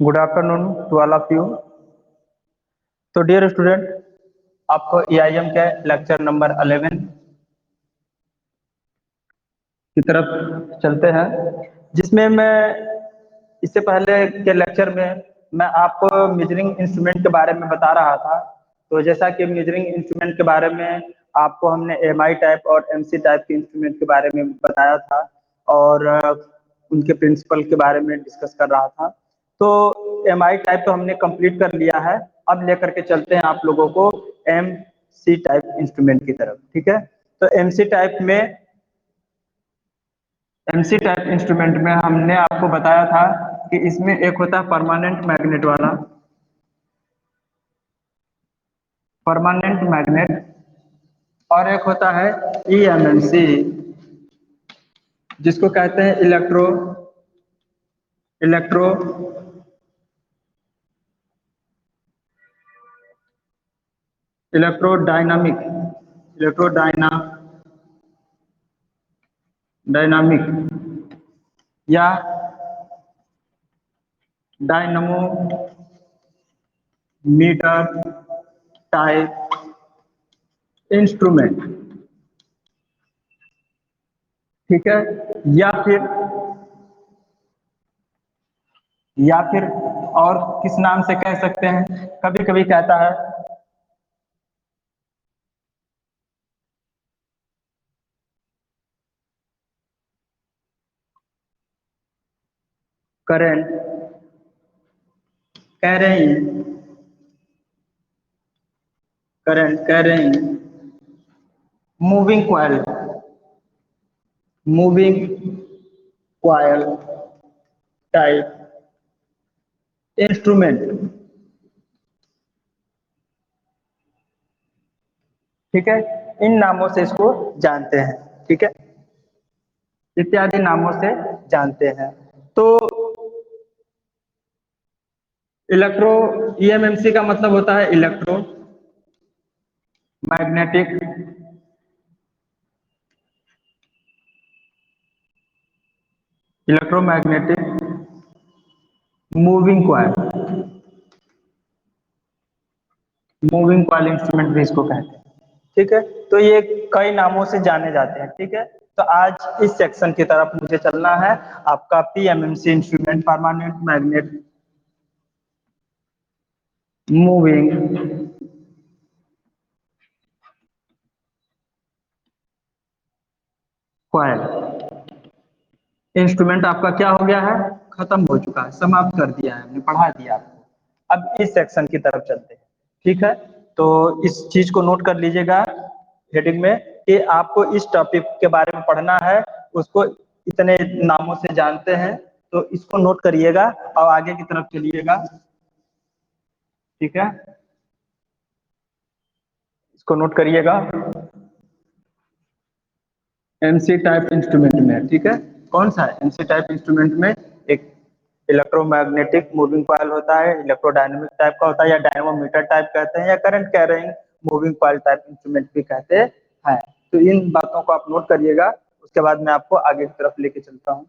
Good afternoon to all of you. तो dear student, आपको EIM के लेक्चर नंबर 11 की तरफ चलते हैं, जिसमें मैं इससे पहले के लेक्चर में मैं आपको मेजरिंग इंस्ट्रूमेंट के बारे में बता रहा था। तो जैसा कि मेजरिंग इंस्ट्रूमेंट के बारे में आपको हमने MI टाइप और MC टाइप के इंस्ट्रूमेंट के बारे में बताया था और उनके प्रिंसिपल के बारे में डिस्कस कर रहा था। तो MI टाइप तो हमने कंप्लीट कर लिया है। अब लेकर के चलते हैं आप लोगों को MC टाइप इंस्ट्रूमेंट की तरफ। ठीक है, तो MC टाइप इंस्ट्रूमेंट में हमने आपको बताया था कि इसमें एक होता है परमानेंट मैग्नेट और एक होता है EMMC, जिसको कहते हैं इलेक्ट्रो इलेक्ट्रोडायनामिक डायनामिक या डायनमोमीटर टाइप इंस्ट्रूमेंट। ठीक है, या फिर या फिर और किस नाम से कह सकते हैं, कभी कभी कहता है current carrying moving coil type instrument. ठीक है, इन नामों से इसको जानते हैं। ठीक है, इत्यादि नामों से जानते हैं। तो इलेक्ट्रो EMMC का मतलब होता है magnetic electromagnetic moving coil instrument भी इसको कहते हैं। ठीक है, तो ये कई नामों से जाने जाते हैं। ठीक है, तो आज इस सेक्शन की तरफ मुझे चलना है। आपका PMMC instrument, permanent magnet moving coil instrument आपका क्या हो गया है, खत्म हो चुका है, समाप्त कर दिया है, हमने पढ़ा दिया आपको। अब इस सेक्शन की तरफ चलते हैं। ठीक है, तो इस चीज को नोट कर लीजिएगा हेडिंग में कि आपको इस टॉपिक के बारे में पढ़ना है, उसको इतने नामों से जानते हैं, तो इसको नोट करिएगा और आगे की तरफ चलिएगा। ठीक है, इसको नोट करिएगा MC टाइप इंस्ट्रूमेंट में। ठीक है, कौन सा है MC टाइप इंस्ट्रूमेंट में? एक इलेक्ट्रोमैग्नेटिक मूविंग कॉइल होता है, इलेक्ट्रोडायनेमिक टाइप का होता है, या डायनमोमीटर टाइप कहते हैं, या current carrying moving coil type instrument भी कहते हैं। तो इन बातों को आप नोट करिएगा, उसके बाद मैं आपको आगे की तरफ लेके चलता हूँ।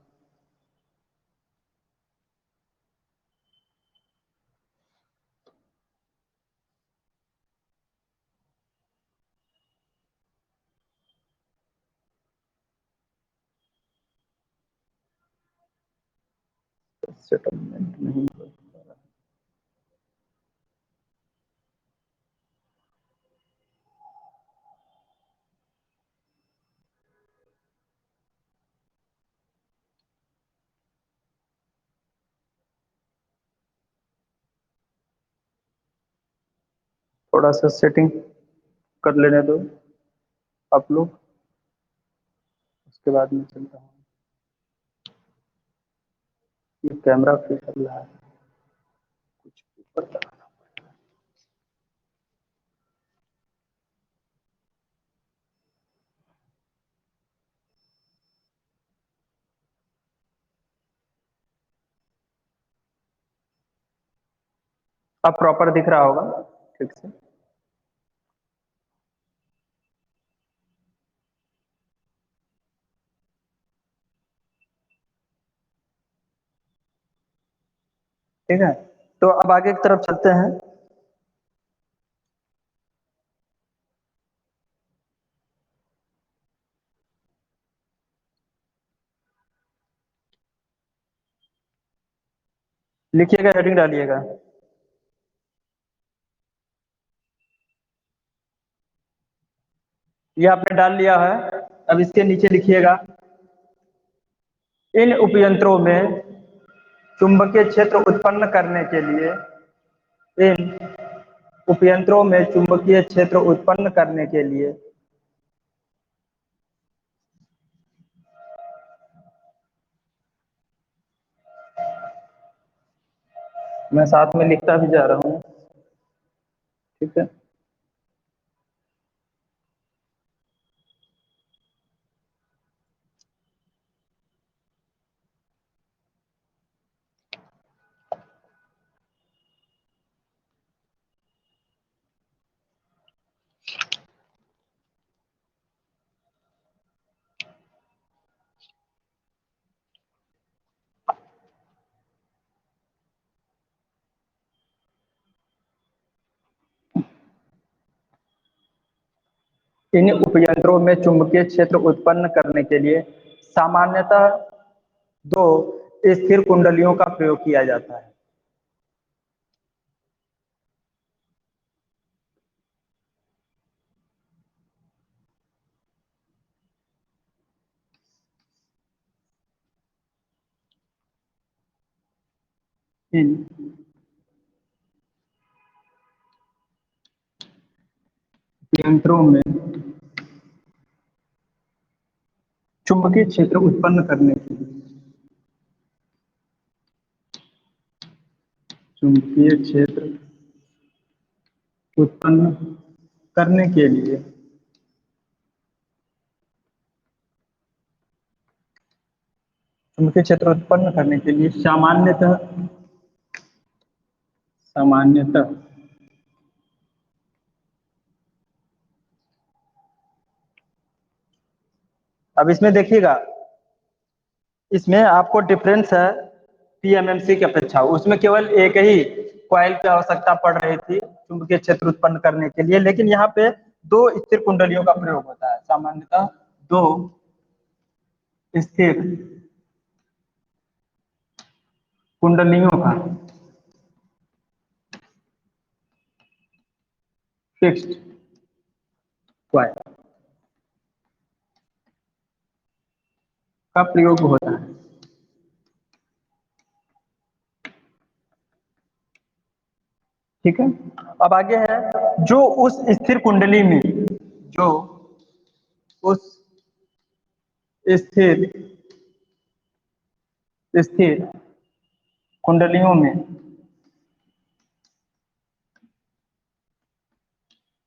सेटलमेंट नहीं हो पा रहा। थोड़ा सा सेटिंग कर लेने दो आप लोग, उसके बाद में चलता हूँ। ये कैमरा फिर चल रहा है, कुछ ऊपर का। अब प्रॉपर दिख रहा होगा ठीक से। ठीक है, तो अब आगे की तरफ चलते हैं। लिखिएगा, हेडिंग डालिएगा। ये आपने डाल लिया है। अब इसके नीचे लिखिएगा, इन उपयंत्रों में चुंबकीय क्षेत्र उत्पन्न करने के लिए, इन उपयंत्रों में चुंबकीय क्षेत्र उत्पन्न करने के लिए मैं साथ में लिखता भी जा रहा हूँ। ठीक है, इन उपयंत्रों में चुंबकीय क्षेत्र उत्पन्न करने के लिए सामान्यतः दो स्थिर कुंडलियों का प्रयोग किया जाता है। इन यंत्रों में चुंबकीय क्षेत्र उत्पन्न करने के लिए, चुंबकीय क्षेत्र उत्पन्न करने के लिए चुंबकीय क्षेत्र उत्पन्न करने के लिए सामान्यतः सामान्यतः अब इसमें देखिएगा, इसमें आपको डिफरेंस है पीएमएमसी की अपेक्षा। उसमें केवल एक ही कॉइल की आवश्यकता पड़ रही थी चुंबकीय क्षेत्र उत्पन्न करने के लिए, लेकिन यहाँ पे दो स्थिर कुंडलियों का प्रयोग होता है। सामान्यतः दो स्थिर कुंडलियों का, फिक्स्ड कॉइल का प्रयोग होता है। ठीक है, अब आगे है, जो उस स्थिर कुंडली में, जो उस स्थिर स्थिर कुंडलियों में,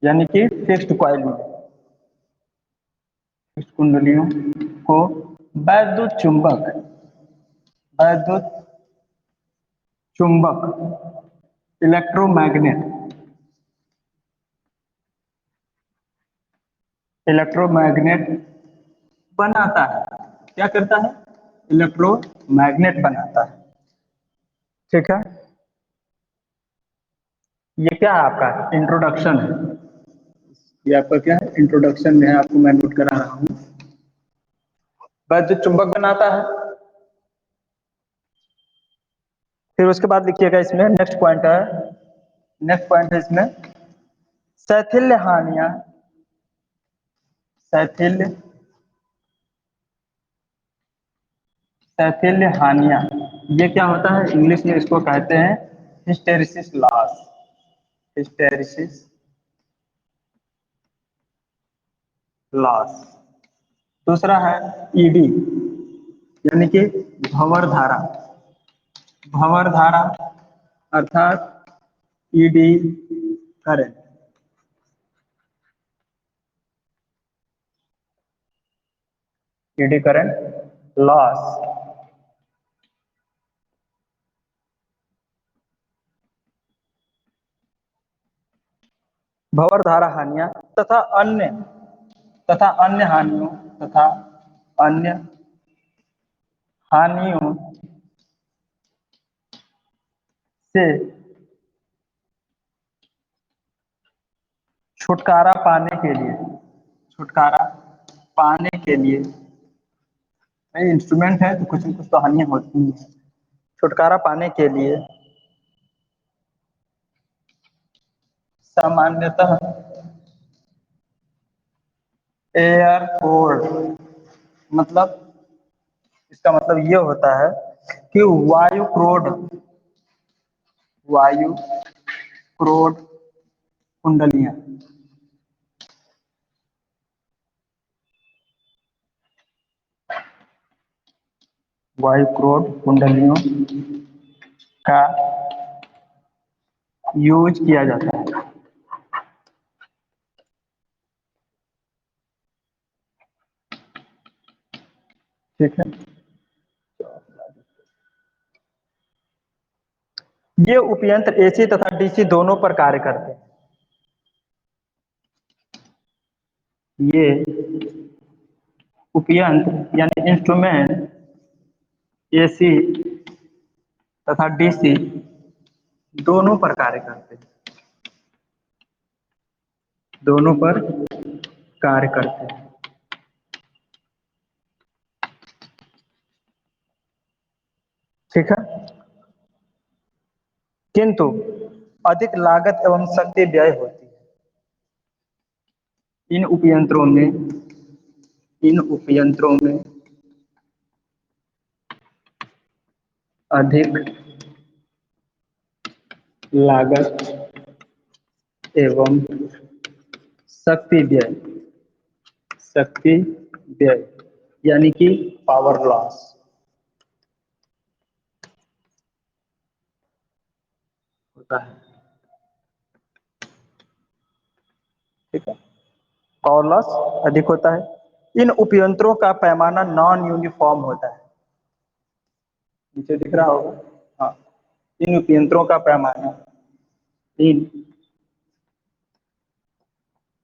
यानी कि फिक्स्ड कॉइल में, फिक्स्ड कुंडलियों को वैद्युत चुंबक, वैद्युत चुंबक, इलेक्ट्रोमैग्नेट, इलेक्ट्रोमैग्नेट बनाता है। क्या करता है? इलेक्ट्रोमैग्नेट बनाता है। ठीक है, ये क्या है? आपका इंट्रोडक्शन है। ये आपका क्या है? इंट्रोडक्शन में है, आपको मैं नोट करा रहा हूँ। वैद्युत चुंबक बनाता है। फिर उसके बाद लिखिएगा, इसमें नेक्स्ट पॉइंट है, नेक्स्ट पॉइंट है इसमें शैथिल्य हानियां, शैथिल्य शैथिल्य हानियां। ये क्या होता है? इंग्लिश में इसको कहते हैं हिस्टेरिसिस लॉस, हिस्टेरिसिस लॉस। दूसरा है ईडी, यानी कि भंवर धारा, भंवर धारा अर्थात eddy current, eddy current loss. भंवर धारा हानियां तथा अन्य, तथा अन्य हानियों, तथा अन्य हानियों से छुटकारा पाने के लिए, छुटकारा पाने के लिए, इंस्ट्रूमेंट है तो कुछ न कुछ तो हानियां होती हैं। छुटकारा पाने के लिए सामान्यतः एयरपोर्ट, मतलब इसका मतलब ये होता है कि वायु क्रोध, वायु क्रोध कुंडलियां, वायु क्रोध कुंडलियों का यूज किया जाता है। ठीक है, ये उपयंत्र एसी तथा डीसी दोनों पर कार्य करते हैं। ये उपयंत्र यानी इंस्ट्रूमेंट एसी तथा डीसी दोनों पर कार्य करते हैं, दोनों पर कार्य करते हैं। ठीक है, किंतु अधिक लागत एवं शक्ति व्यय होती है इन उपयंत्रों में, इन उपयंत्रों में अधिक लागत एवं शक्ति व्यय, शक्ति व्यय यानी कि पावर लॉस होता है। ठीक है, पावर लॉस अधिक होता है। इन उपयंत्रों का पैमाना नॉन यूनिफॉर्म होता है, नीचे दिख रहा होगा। हाँ, इन उपयंत्रों का पैमाना, इन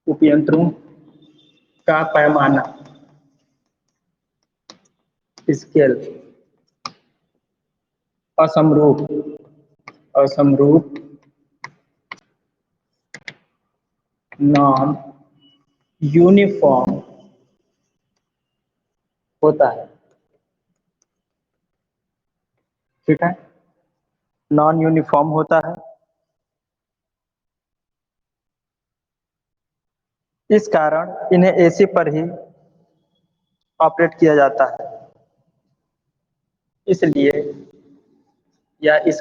उपयंत्रों का पैमाना, स्केल असमरूप, असमरूप नॉन यूनिफॉर्म होता है। ठीक है, नॉन यूनिफॉर्म होता है। इस कारण इन्हें एसी पर ही ऑपरेट किया जाता है। इसलिए या इस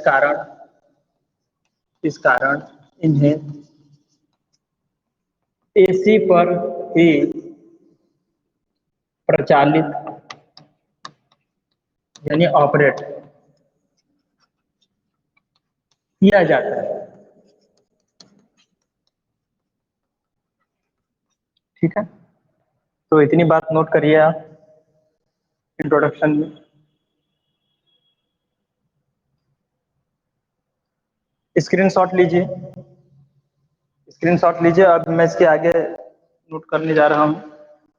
कारण इन्हें एसी पर ही प्रचालित यानी ऑपरेट किया जाता है। ठीक है, तो इतनी बात नोट करिए आप इंट्रोडक्शन में। स्क्रीनशॉट लीजिए, स्क्रीनशॉट लीजिए। अब मैं इसके आगे नोट करने जा रहा हूँ।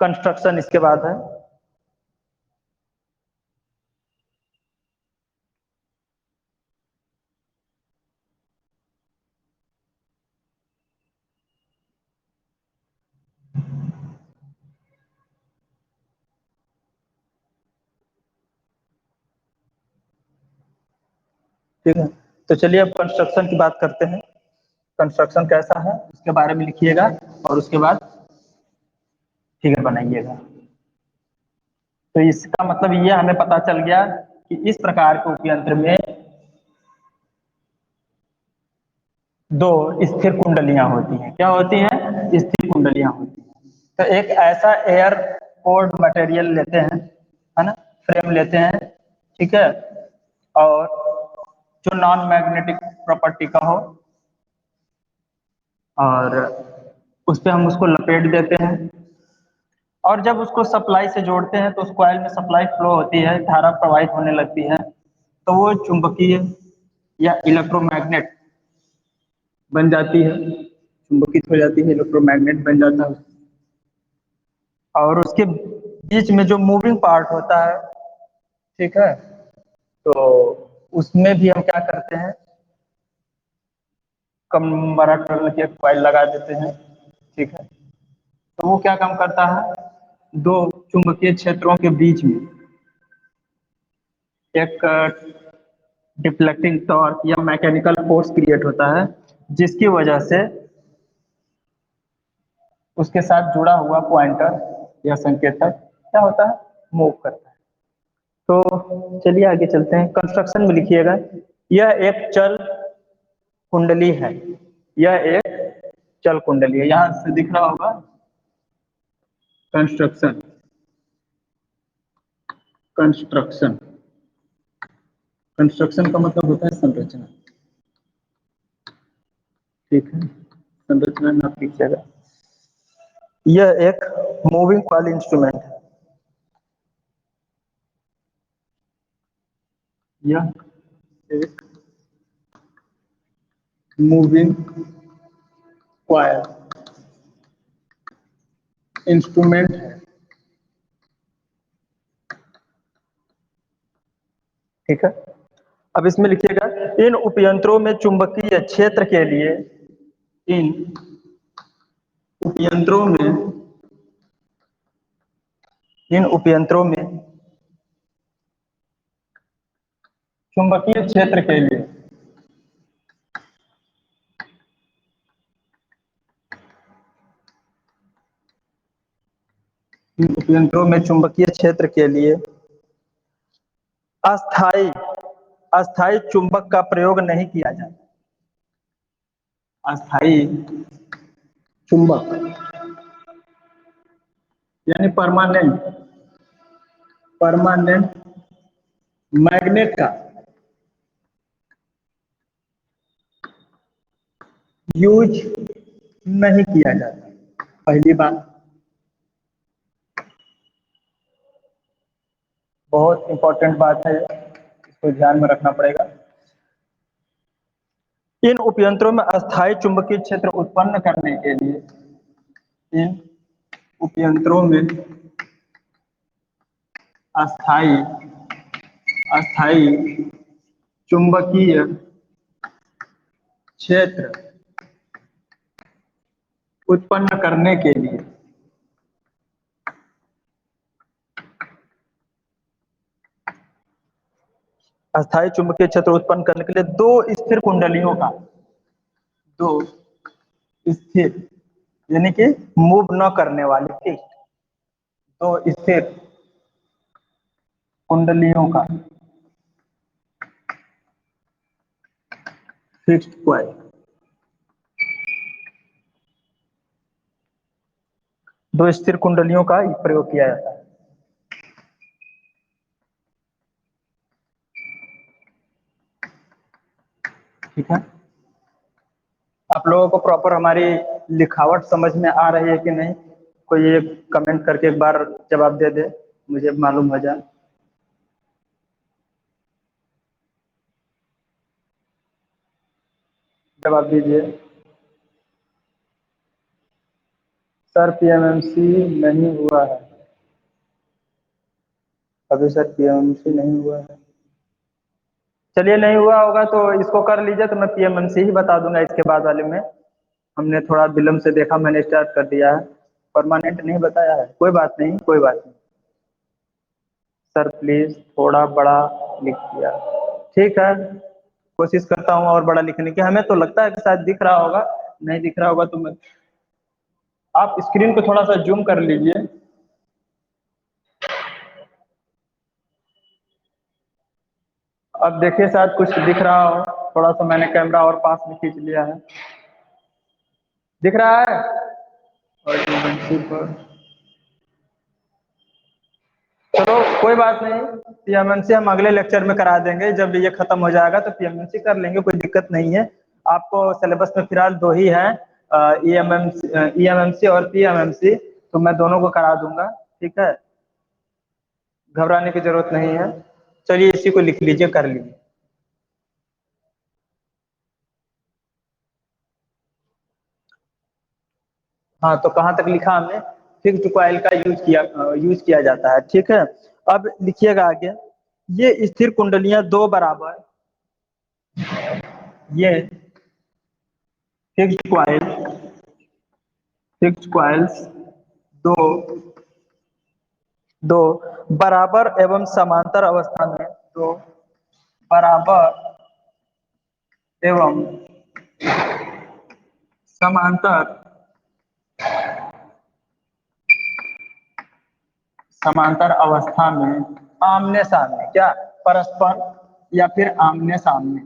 कंस्ट्रक्शन इसके बाद है। ठीक है, तो चलिए अब कंस्ट्रक्शन की बात करते हैं। कंस्ट्रक्शन कैसा है उसके बारे में लिखिएगा और उसके बाद फिगर बनाइएगा। तो इसका मतलब ये हमें पता चल गया कि इस प्रकार के उपयंत्र में दो स्थिर कुंडलियां होती हैं। क्या होती हैं? स्थिर कुंडलियां होती हैं। तो एक ऐसा एयर कोर्ड मटेरियल लेते हैं, है ना, फ्रेम लेते हैं। ठीक है, और जो नॉन मैग्नेटिक प्रॉपर्टी का हो, और उस पर हम उसको लपेट देते हैं। और जब उसको सप्लाई से जोड़ते हैं तो उस कॉइल में सप्लाई फ्लो होती है, धारा प्रवाहित होने लगती है, तो वो चुंबकीय या इलेक्ट्रोमैग्नेट बन जाती है, चुंबकित हो जाती है, इलेक्ट्रोमैग्नेट बन जाता है। और उसके बीच में जो मूविंग पार्ट होता है, ठीक है, तो उसमें भी हम क्या करते हैं, कम बड़ा टर्न की एक कॉइल लगा देते हैं, ठीक है। तो वो क्या काम करता है, दो चुंबकीय क्षेत्रों के बीच में एक डिफ्लेक्टिंग टॉर्क या मैकेनिकल फोर्स क्रिएट होता है, जिसकी वजह से उसके साथ जुड़ा हुआ पॉइंटर या संकेतक क्या होता है, मूव करता है। तो चलिए आगे चलते हैं, कंस्ट्रक्शन में लिखिएगा, यह एक चल कुंडली है, यह एक चल कुंडली है, यहां से दिख रहा होगा कंस्ट्रक्शन, कंस्ट्रक्शन, कंस्ट्रक्शन का मतलब होता है संरचना, ठीक है, संरचना नाम लिखिएगा। यह एक मूविंग कॉइल इंस्ट्रूमेंट है, यह एक मूविंग कॉइल इंस्ट्रूमेंट है, ठीक है। अब इसमें लिखिएगा, इन उपयंत्रों में चुंबकीय क्षेत्र के लिए, इन उपयंत्रों में, इन उपयंत्रों में चुंबकीय क्षेत्र के लिए इन उपयंत्रों में चुंबकीय क्षेत्र के लिए अस्थाई अस्थाई चुंबक का प्रयोग नहीं किया जाता। अस्थाई चुंबक यानी परमानेंट, परमानेंट मैग्नेट का यूज नहीं किया जाता। पहली बात, बहुत इंपॉर्टेंट बात है, इसको ध्यान में रखना पड़ेगा। इन उपयंत्रों में अस्थाई चुंबकीय क्षेत्र उत्पन्न करने के लिए, इन उपयंत्रों में अस्थाई अस्थाई चुंबकीय क्षेत्र उत्पन्न करने के लिए अस्थाई चुंबकीय क्षेत्र उत्पन्न करने के लिए दो स्थिर कुंडलियों का, दो स्थिर यानी कि मूव न करने वाले, ठीक, दो स्थिर कुंडलियों का फिक्स्ड कॉइल, दो स्थिर कुंडलियों का प्रयोग किया जाता है, ठीक है। आप लोगों को प्रॉपर हमारी लिखावट समझ में आ रही है कि नहीं, कोई एक कमेंट करके एक बार जवाब दे दे, मुझे मालूम हो जाए। जवाब दीजिए। सर पीएमएमसी नहीं हुआ है, अभी सर पीएमएमसी नहीं हुआ है। चलिए नहीं हुआ होगा तो इसको कर लीजिए, तो मैं पीएमएमसी ही बता दूंगा इसके बाद वाले में। हमने थोड़ा विलम्ब से देखा, मैंने स्टार्ट कर दिया है, परमानेंट नहीं बताया है, कोई बात नहीं, कोई बात नहीं। सर प्लीज थोड़ा बड़ा लिख दिया, ठीक है, कोशिश करता हूँ और बड़ा लिखने की। हमें तो लगता है कि शायद दिख रहा होगा, नहीं दिख रहा होगा तो मैं, आप स्क्रीन को थोड़ा सा जूम कर लीजिए। अब देखिए शायद कुछ दिख रहा हो, थोड़ा सा मैंने कैमरा और पास में खींच लिया है, दिख रहा है। और चलो कोई बात नहीं, पीएमएमसी हम अगले लेक्चर में करा देंगे, जब ये खत्म हो जाएगा तो पीएमएमसी कर लेंगे, कोई दिक्कत नहीं है। आपको सिलेबस में फिलहाल दो ही है, ईएमएमसी और पीएमएमसी, तो मैं दोनों को करा दूंगा, ठीक है, घबराने की जरूरत नहीं है। चलिए इसी को लिख लीजिए, कर लीजिए। हाँ, तो कहाँ तक लिखा हमने, फिक्स्ड कॉइल का यूज किया जाता है, ठीक है। अब लिखिएगा आगे, ये स्थिर कुंडलियां दो बराबर, ये फिक्स्ड क्वाइल, फिक्स्ड क्वाइल्स दो दो बराबर एवं समांतर अवस्था में, दो बराबर एवं समांतर समांतर अवस्था में आमने सामने, क्या परस्पर या फिर आमने सामने,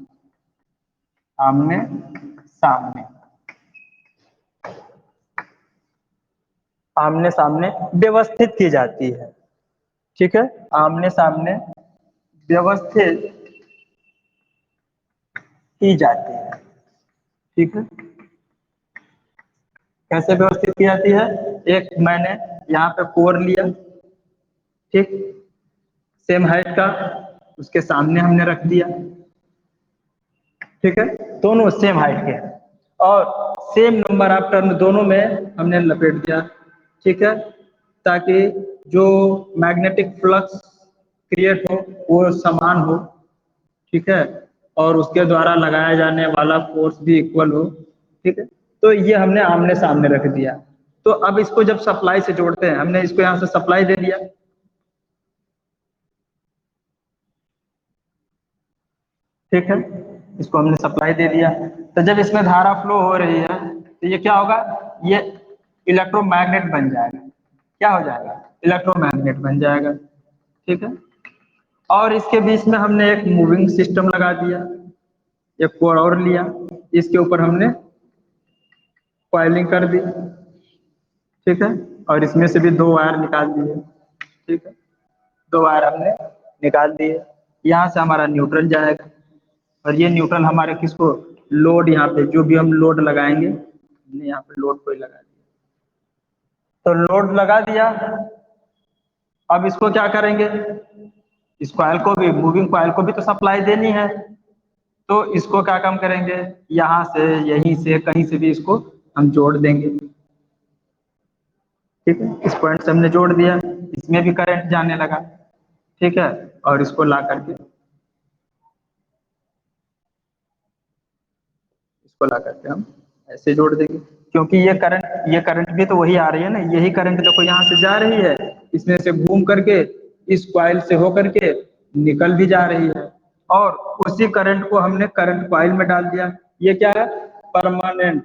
आमने सामने, आमने सामने व्यवस्थित की जाती है। ठीक है, आमने सामने व्यवस्थित की जाती है। ठीक है, कैसे व्यवस्थित की जाती है? एक मैंने यहाँ पे कोर लिया, ठीक, सेम हाइट का, उसके सामने हमने रख दिया। ठीक है, दोनों सेम हाइट के हैं और सेम नंबर ऑफ टर्न दोनों में हमने लपेट दिया। ठीक है, ताकि जो मैग्नेटिक फ्लक्स क्रिएट हो वो समान हो। ठीक है, और उसके द्वारा लगाया जाने वाला फोर्स भी इक्वल हो। ठीक है, तो ये हमने आमने सामने रख दिया। तो अब इसको जब सप्लाई से जोड़ते हैं, हमने इसको यहाँ से सप्लाई दे दिया। ठीक है, इसको हमने सप्लाई दे दिया, तो जब इसमें धारा फ्लो हो रही है तो ये क्या होगा? ये इलेक्ट्रोमैग्नेट बन जाएगा। क्या हो जाएगा? इलेक्ट्रोमैग्नेट बन जाएगा। ठीक है, और इसके बीच में हमने एक मूविंग सिस्टम लगा दिया, एक कोर और लिया, इसके ऊपर हमने कॉइलिंग कर दी। ठीक है, और इसमें से भी दो वायर निकाल दिए। ठीक है, दो वायर हमने निकाल दिए। यहाँ से हमारा न्यूट्रल जाएगा और ये न्यूट्रल हमारे किसको? लोड, यहाँ पे जो भी हम लोड लगाएंगे, हमने यहाँ पे लोड को ही लगा दिया। तो लोड लगा दिया, अब इसको क्या करेंगे? इस कॉइल को भी, मूविंग कॉइल को भी तो सप्लाई देनी है। तो इसको क्या काम करेंगे? यहाँ से, यहीं से, कहीं से भी इसको हम जोड़ देंगे। ठीक है, इस पॉइंट से हमने जोड़ दिया, इसमें भी करंट जाने लगा। ठीक है, और इसको ला करके, इसको ला करके हम ऐसे जोड़ देंगे, क्योंकि ये करंट भी तो वही आ रही है ना, यही करंट देखो यहाँ से जा रही है, इसमें से घूम करके इस कॉइल से होकर के निकल भी जा रही है, और उसी करंट को हमने करंट कॉइल में डाल दिया। ये क्या है? परमानेंट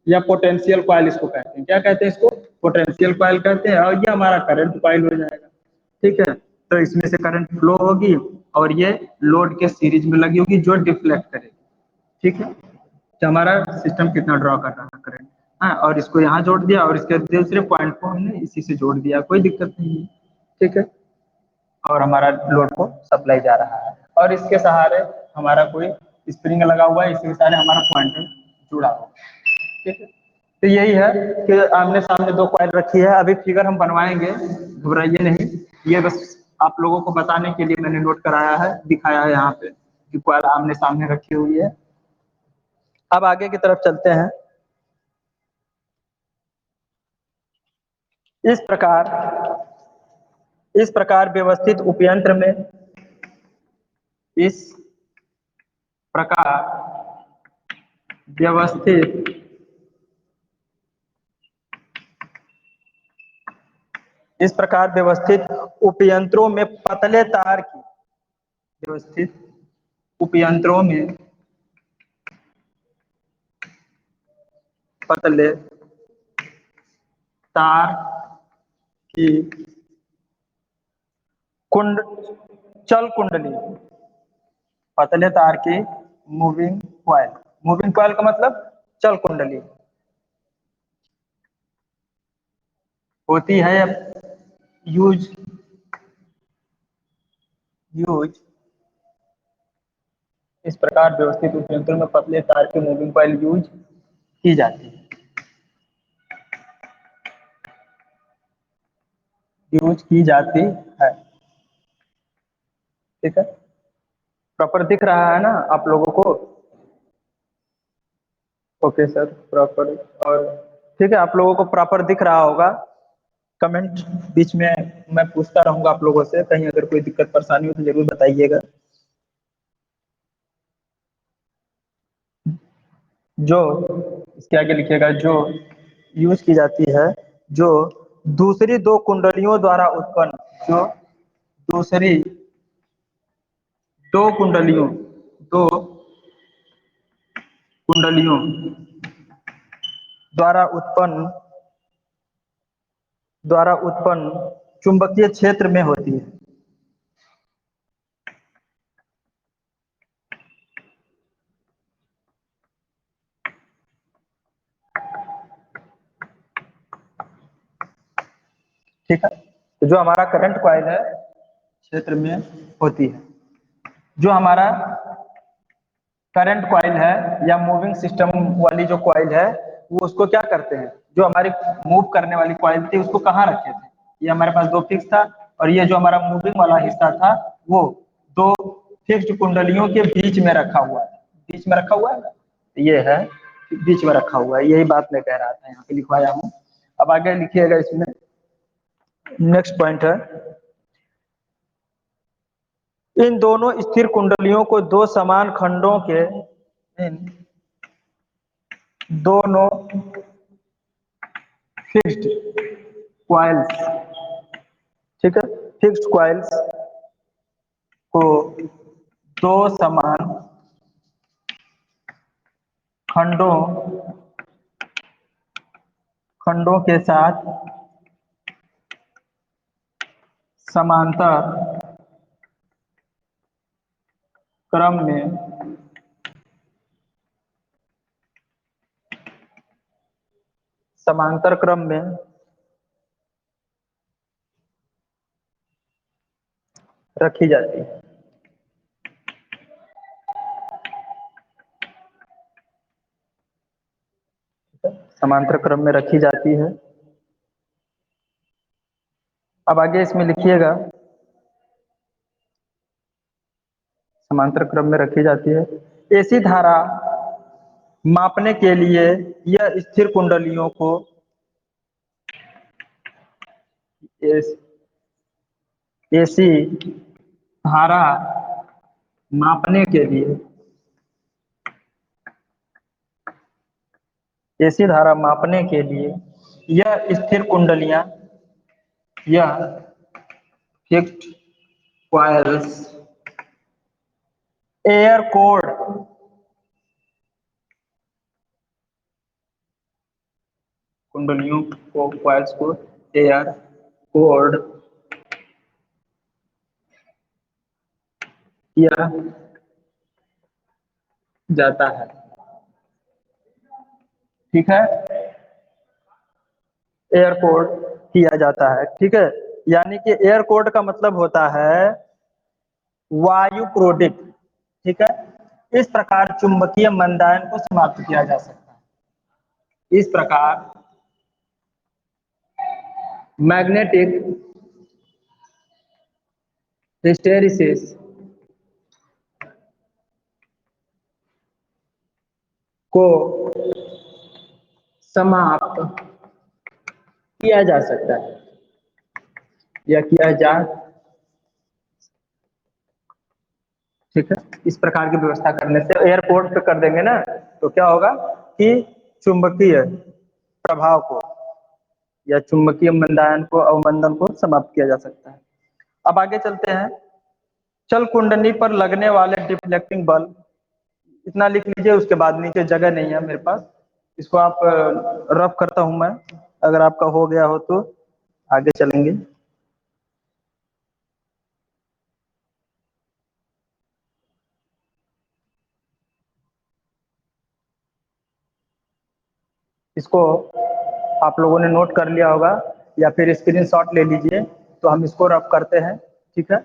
या पोटेंशियल कॉइल इसको कहते हैं। क्या कहते हैं इसको? पोटेंशियल कॉइल कहते हैं, और ये हमारा करंट कॉइल हो जाएगा। ठीक है, तो इसमें से करंट फ्लो होगी और ये लोड के सीरीज में लगी होगी जो डिफ्लेक्ट करेगी। ठीक है, तो हमारा सिस्टम कितना ड्रॉ कर रहा है करंट। हाँ, और इसको यहाँ जोड़ दिया और इसके दूसरे पॉइंट को हमने इसी से जोड़ दिया, कोई दिक्कत नहीं है। ठीक है, और हमारा लोड को सप्लाई जा रहा है और इसके सहारे हमारा कोई स्प्रिंग लगा हुआ है, इसके सहारे हमारा पॉइंटर जुड़ा हुआ है। ठीक है, तो यही है कि आमने सामने दो कॉइल रखी है। अभी फिगर हम बनवाएंगे, घबराइए नहीं, ये बस आप लोगों को बताने के लिए मैंने नोट कराया है, दिखाया है यहाँ पे कि कॉइल आमने सामने रखी हुई है। अब आगे की तरफ चलते हैं। इस प्रकार इस प्रकार व्यवस्थित उपयंत्र में, इस प्रकार व्यवस्थित इस प्रकार व्यवस्थित उपयंत्रों में पतले तार की, व्यवस्थित उपयंत्रों में पतले तार की कुंड चल कुंडली, पतले तार की मूविंग कॉइल, मूविंग कॉइल का मतलब चल कुंडली होती है। यूज यूज इस प्रकार व्यवस्थित उपयंत्रों में पतले तार की मूविंग कॉइल यूज की जाती है, यूज की जाती है। ठीक है, प्रॉपर दिख रहा है ना आप लोगों को? Okay sir, proper. और ठीक है, आप लोगों को प्रॉपर दिख रहा होगा। कमेंट बीच में मैं पूछता रहूंगा आप लोगों से, कहीं अगर कोई दिक्कत परेशानी हो तो जरूर बताइएगा। जो इसके आगे लिखिएगा जो यूज की जाती है, जो दूसरी दो कुंडलियों द्वारा उत्पन्न, जो दूसरी दो कुंडलियों, दो कुंडलियों द्वारा उत्पन्न, चुंबकीय क्षेत्र में होती है। ठीक है, तो जो हमारा करंट कॉइल है क्षेत्र में होती है। जो हमारा करंट कॉइल है या मूविंग सिस्टम वाली जो कॉइल है, वो उसको क्या करते हैं, जो हमारी मूव करने वाली कॉइल थी उसको कहाँ रखे थे, ये हमारे पास दो फिक्स था, और ये जो हमारा मूविंग वाला हिस्सा था वो दो फिक्स्ड कुंडलियों के बीच में रखा हुआ है। बीच में रखा हुआ है ना, ये है बीच में रखा हुआ है, यही बात मैं कह रहा था, यहाँ पे लिखवाया हूँ। अब आगे लिखिएगा, इसमें नेक्स्ट पॉइंट है, इन दोनों स्थिर कुंडलियों को दो समान खंडों के, इन दोनों फिक्स्ड कॉइल्स, ठीक है, फिक्स्ड कॉइल्स को दो समान खंडों खंडों के साथ समांतर क्रम में समांतर क्रम में रखी जाती है। समांतर क्रम में रखी जाती है। अब आगे इसमें लिखिएगा, समांतर क्रम में रखी जाती है। एसी धारा मापने के लिए यह स्थिर कुंडलियों को एसी धारा मापने के लिए, एसी धारा मापने के लिए यह स्थिर कुंडलियां, यह फिक्स्ड कॉइल्स एयर कोड कुंडलियों को, कॉइल्स को एयर कोड किया जाता है। ठीक है, एयर कोड किया जाता है। ठीक है, यानी कि एयर कोड का मतलब होता है वायु क्रोडित। ठीक है, इस प्रकार चुंबकीय मंदायन को समाप्त किया जा सकता है। इस प्रकार मैग्नेटिक हिस्टैरिसीस को समाप्त किया जा सकता है, या किया जा, ठीक है, इस प्रकार की व्यवस्था करने से एयरपोर्ट पे कर देंगे ना, तो क्या होगा कि चुंबकीय प्रभाव को या चुंबकीय मंदायन को, अवमंदन को समाप्त किया जा सकता है। अब आगे चलते हैं, चल कुंडली पर लगने वाले डिफ्लेक्टिंग बल्ब, इतना लिख लीजिए, उसके बाद नीचे जगह नहीं है मेरे पास, इसको आप रफ करता हूं मैं, अगर आपका हो गया हो तो आगे चलेंगे। इसको आप लोगों ने नोट कर लिया होगा या फिर स्क्रीनशॉट ले लीजिए, तो हम इसको रफ करते हैं। ठीक है,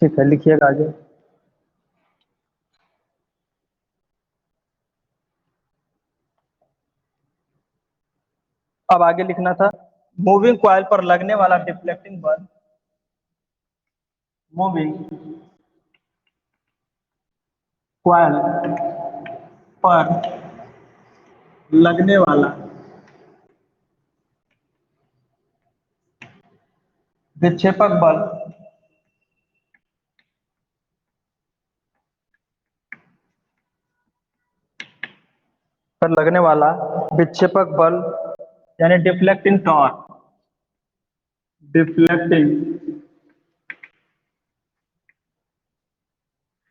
ठीक है, लिखिएगा आगे। अब आगे लिखना था, मूविंग कॉइल पर लगने वाला डिफ्लेक्टिंग बल, मूविंग कॉइल पर लगने वाला विक्षेपक बल पर लगने वाला विक्षेपक बल यानी डिफ्लेक्टिंग टॉर्क, डिफ्लेक्टिंग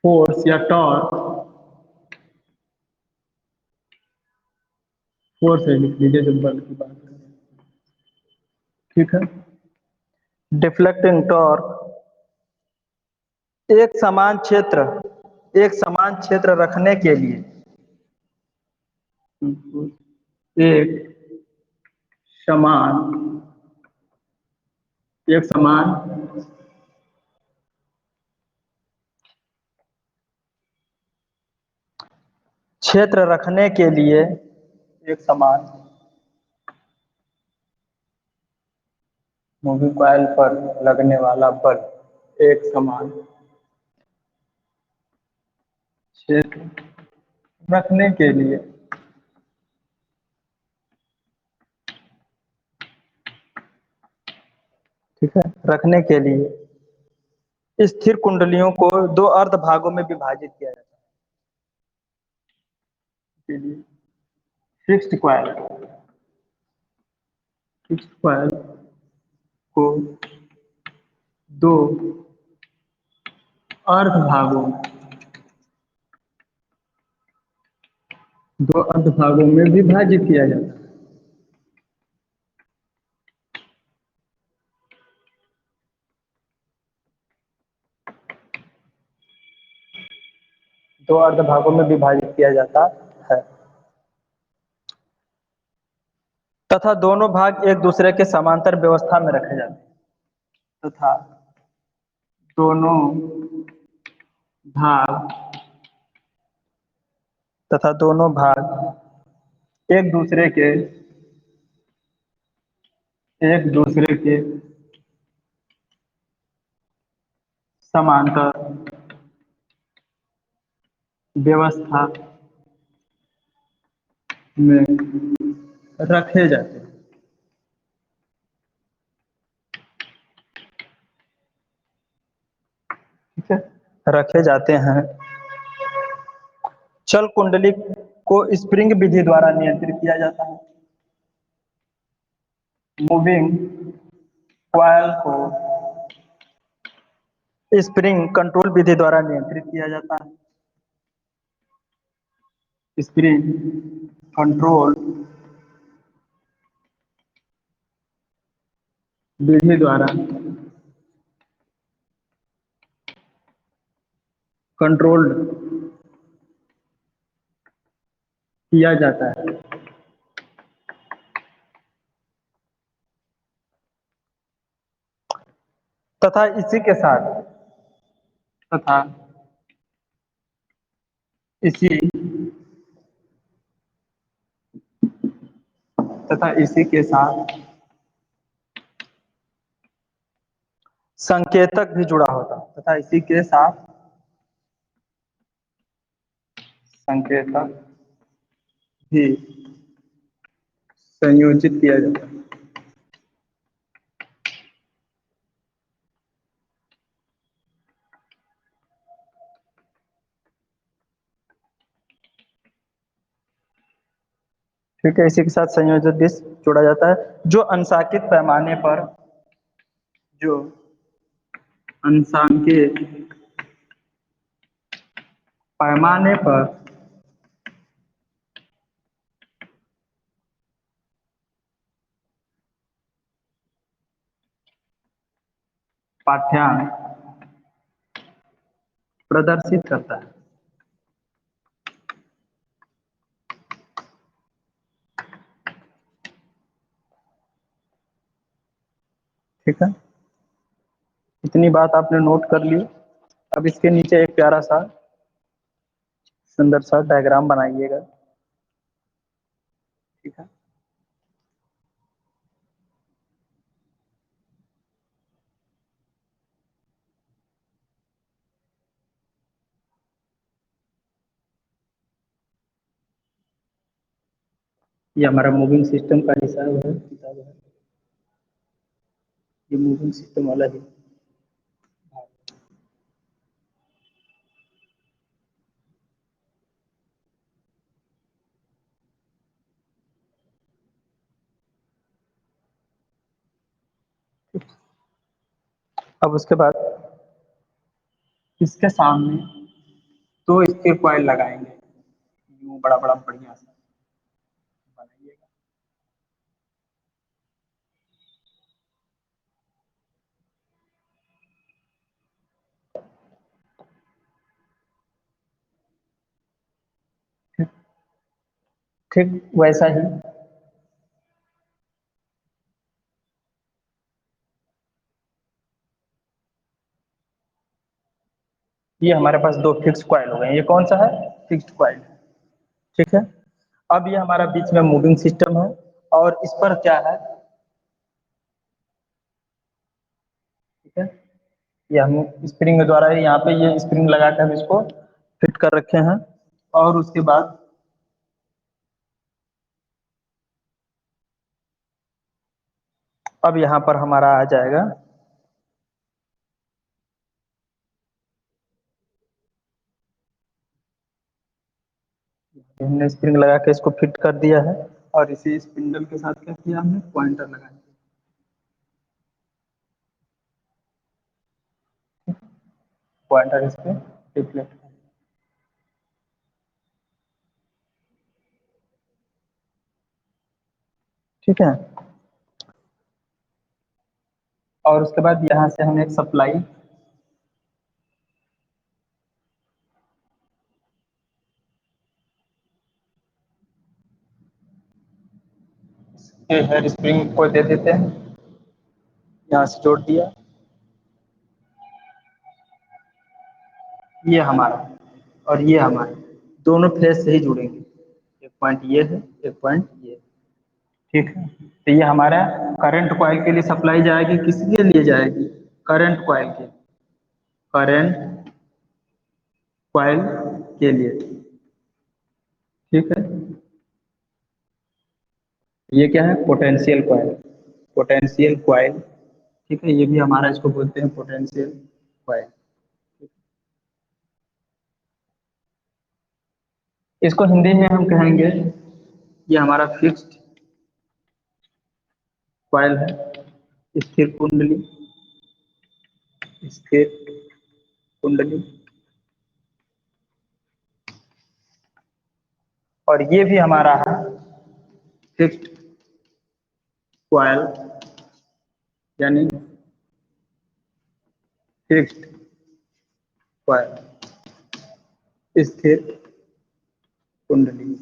फोर्स या टॉर्क, फोर्स है लिख लीजिए जब बल की बात करें। ठीक है, डिफ्लेक्टिंग टॉर्क एक समान क्षेत्र रखने के लिए एक समान एक समान क्षेत्र रखने के लिए एक समान मूविंग कॉइल पर लगने वाला बल, एक समान क्षेत्र रखने के लिए ठीक है, रखने के लिए स्थिर कुंडलियों को दो अर्ध भागों में विभाजित किया जाता है। फिक्स्ड कॉइल फिक्स्ड कॉइल को दो अर्ध भागों दो अर्ध भागों में विभाजित किया जाता है। दो अर्ध भागों में विभाजित किया जाता है तथा दोनों भाग एक दूसरे के समांतर व्यवस्था में रखे जाते हैं तथा दोनों भाग दोनों भाग एक दूसरे के समांतर व्यवस्था में रखे जाते हैं। ठीक है, रखे जाते हैं। चल कुंडली को स्प्रिंग विधि द्वारा नियंत्रित किया जाता है। मूविंग कॉइल को स्प्रिंग कंट्रोल विधि द्वारा नियंत्रित किया जाता है। स्प्रिंग कंट्रोल विधि द्वारा कंट्रोल्ड किया जाता है तथा इसी के साथ तथा इसी इसी के साथ संकेतक भी जुड़ा होता है तथा इसी के साथ संकेतक भी संयोजित किया जाता है। ठीक है, इसी के साथ संयोजित भी जोड़ा जाता है जो अंशांकित पैमाने पर पाठ्यांक प्रदर्शित करता है। ठीक है, इतनी बात आपने नोट कर ली। अब इसके नीचे एक प्यारा सा सुंदर सा डायग्राम बनाइएगा। ठीक है। ये हमारा मूविंग सिस्टम का हिसाब है, किताब है। ये मूविंग सिस्टम वाला ही। अब उसके बाद इसके सामने तो इसके कॉइल लगाएंगे, यूं बड़ा बड़ा बढ़िया सा बनाइएगा। ठीक, ठीक वैसा ही। ये हमारे पास दो फिक्स कॉइल हो गए। ये कौन सा है? Fixed coil. ठीक है। अब ये हमारा बीच में मूविंग सिस्टम है और इस पर क्या है? ठीक है। ये हम स्प्रिंग द्वारा ही यहाँ पे ये स्प्रिंग लगा कर हम इसको फिट कर रखे हैं। और उसके बाद अब यहाँ पर हमारा आ जाएगा, हमने स्प्रिंग लगा के इसको फिट कर दिया है और इसी स्पिंडल के साथ क्या किया हमने? पॉइंटर लगा दिया। पॉइंटर इस पे रिफ्लेक्ट। ठीक है। और उसके बाद यहाँ से हम एक सप्लाई हेयर स्प्रिंग को दे देते हैं, यहाँ से जोड़ दिया। ये हमारा और ये हमारे दोनों फेस से ही जुड़ेंगे। एक पॉइंट ये है, एक पॉइंट ये है। ठीक है। तो ये हमारा करंट कॉइल के लिए सप्लाई जाएगी, किसके लिए जाएगी? करंट कॉइल के, करंट कॉइल के लिए। ठीक है। ये क्या है? Potential coil, potential coil. ठीक है। ये भी हमारा इसको बोलते हैं पोटेंशियल कॉइल। इसको हिंदी में हम कहेंगे, ये हमारा फिक्स्ड कॉइल है, स्थिर कुंडली, स्थिर कुंडली। और ये भी हमारा है फिक्स्ड कॉइल, यानी फिक्स्ड कॉइल, स्थिर कुंडली।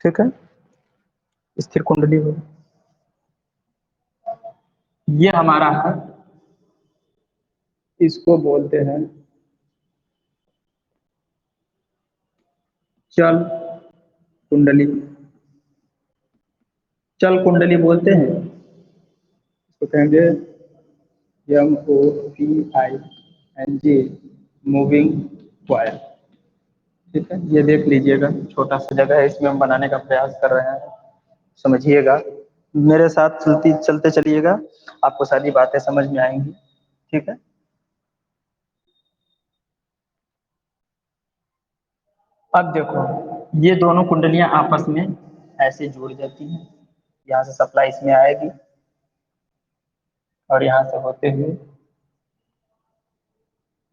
ठीक है। स्थिर कुंडली हो, ये हमारा है, इसको बोलते हैं चल कुंडली। चल कुंडली बोलते हैं, इसको कहेंगे MOVING, मूविंग कॉइल। ठीक है। ये देख लीजिएगा, छोटा सा जगह है, इसमें हम बनाने का प्रयास कर रहे हैं, समझिएगा। मेरे साथ चलती चलते चलिएगा, आपको सारी बातें समझ में आएंगी। ठीक है। अब देखो, ये दोनों कुंडलियां आपस में ऐसे जुड़ जाती हैं। यहाँ से सप्लाई इसमें आएगी और यहाँ से होते हुए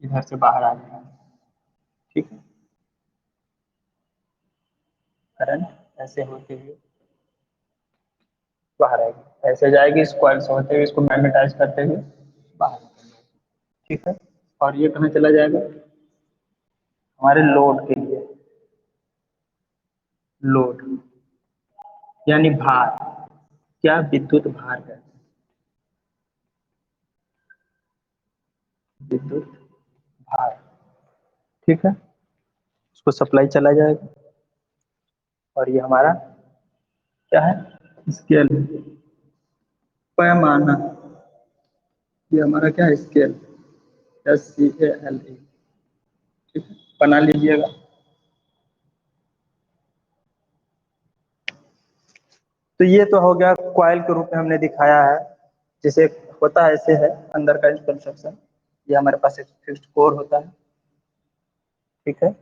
इधर से बाहर आ जाएगा। ठीक है। करंट ऐसे होते हुए बाहर आएगी, ऐसे जाएगी, इस कॉइल से होते हुए इसको मैग्नेटाइज करते हुए बाहर। ठीक है। और ये कहाँ चला जाएगा? हमारे लोड के लिए, लोड यानी भार, क्या? विद्युत भार है। विद्युत भार, ठीक है। उसको सप्लाई चला जाएगा और ये हमारा क्या है, स्केल, पैमाना। ये हमारा क्या है, स्केल, SCALE, ठीक है, बना लीजिएगा। तो ये तो हो गया कॉइल के रूप में हमने दिखाया है, जैसे होता है ऐसे है अंदर का कंस्ट्रक्शन। ये हमारे पास एक फिक्स्ड कोर होता है, ठीक है।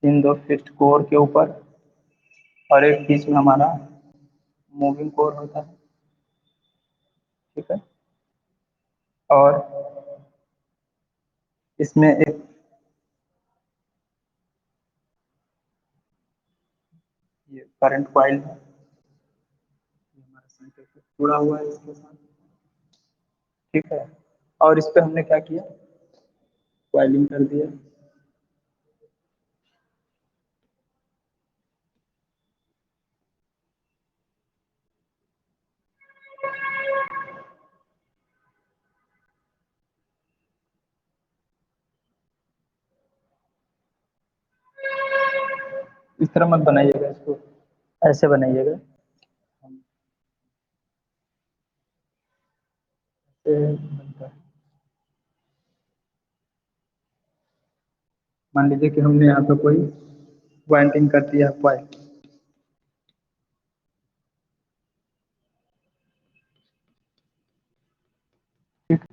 इन दो फिक्स्ड कोर के ऊपर और एक बीच में हमारा मूविंग कोर होता है, ठीक है। और इसमें एक ये करंट कॉइल है, ये हमारा सेंटर से जुड़ा हुआ है इसके साथ, ठीक है। और इस पे हमने क्या किया, कॉइलिंग कर दिया। इस तरह मत बनाइएगा इसको, ऐसे बनाइएगा। ऐसे बनता है। मान लीजिए कि हमने यहाँ पे कोई वाइंडिंग कर दिया कॉइल, ठीक।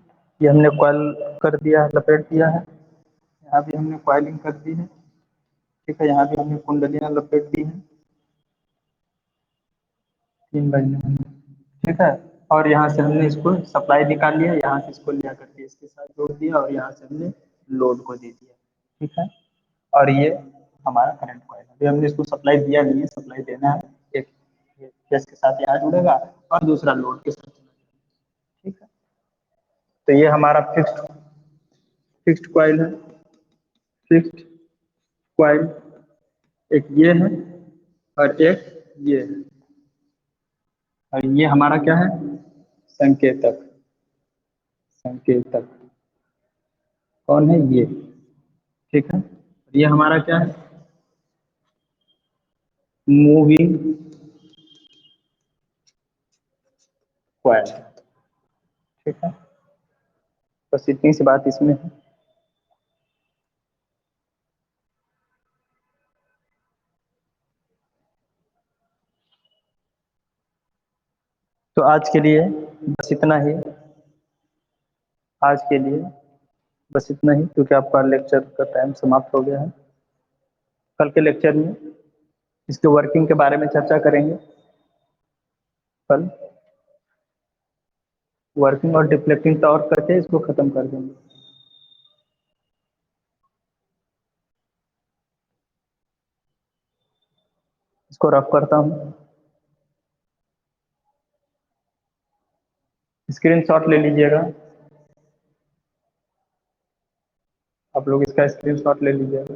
ये हमने कॉइल कर दिया है, लपेट दिया है। यहाँ भी हमने कॉइलिंग कर दी है, ठीक है। यहाँ भी हमने कुंडलियाँ लपेट दी हैं, 3 महीने में, ठीक है। और यहाँ से हमने इसको सप्लाई निकाल लिया, यहाँ से इसको लिया करके इसके साथ जोड़ दिया और यहाँ से हमने लोड को दे दिया, ठीक है। और ये हमारा करंट कॉइल है। अभी हमने इसको सप्लाई दिया नहीं है, सप्लाई देना है। एक फेस के साथ यहाँ जुड़ेगा और दूसरा लोड के साथ जुड़ेगा, ठीक है। तो ये हमारा फिक्स्ड फिक्स्ड कॉइल है, फिक्स्ड कॉइल। एक ये है और एक ये है, और ये हमारा क्या है, संकेतक। संकेतक कौन है, ये, ठीक है। ये हमारा क्या है, मूविंग कॉइल, ठीक है। बस इतनी सी बात इसमें है। तो आज के लिए बस इतना ही, आज के लिए बस इतना ही, क्योंकि आपका लेक्चर का टाइम समाप्त हो गया है। कल के लेक्चर में इसके वर्किंग के बारे में चर्चा करेंगे। कल वर्किंग और डिफ्लेक्टिंग टॉर्क करके इसको खत्म कर देंगे। इसको रफ करता हूँ, स्क्रीनशॉट ले लीजिएगा। आप लोग इसका स्क्रीनशॉट ले लीजिएगा।